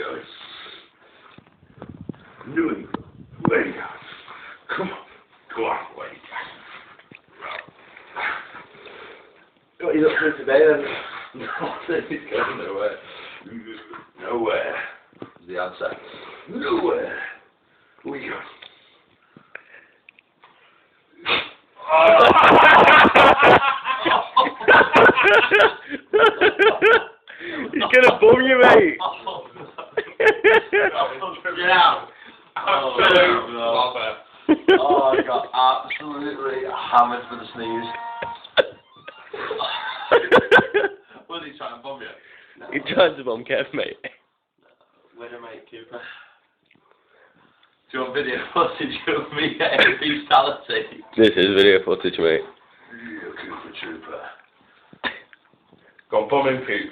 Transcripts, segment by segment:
going. I'm doing it. Lay down. Come on. Come on, lay down. What are you up to today then? Nothing. He's going nowhere. Nowhere. Is the answer. Nowhere. We go. He's gonna bum you, mate. Get out. Oh, I got absolutely hammered for the sneeze. Was he trying to bomb you? No. He tried to bomb Kev, mate. Winner, mate, Cooper. Do you want video footage of me getting fatality? This is video footage, mate. You Cooper Trooper. Go on, bomb him, Coop.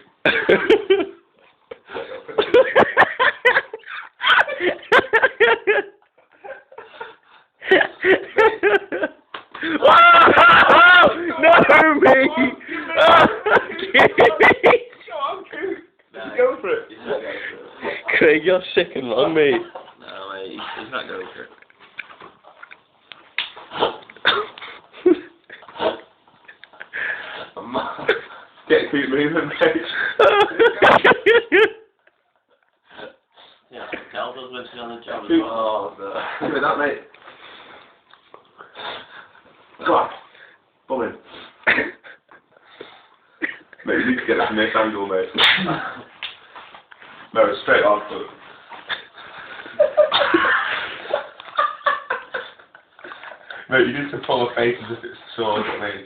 No, mate! Go on, Coop. Go for it. He's not going for it. Craig, you're sick and wrong, mate. No, mate, he's not going for it. Get Coop moving, mate. Yeah, tell us when she's on the job as Coop. well. Oh, no. Give me that, mate. Go on. Bomb him. Mate, you need to get it from this angle, mate. No, it's straight on foot. Mate, you need to pull a face as if it's a sword, I mean.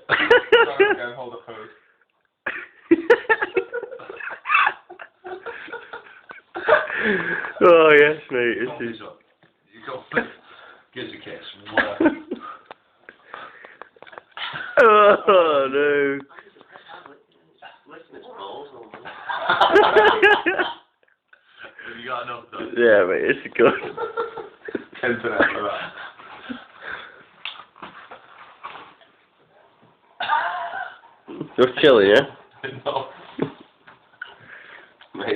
Sorry, again, hold the pose. Oh, yes, mate. This is... You got flip. Gives a kiss. Oh, no. Have you got enough done? Yeah, mate, it's good. 10 for that. You're chilling, yeah? No.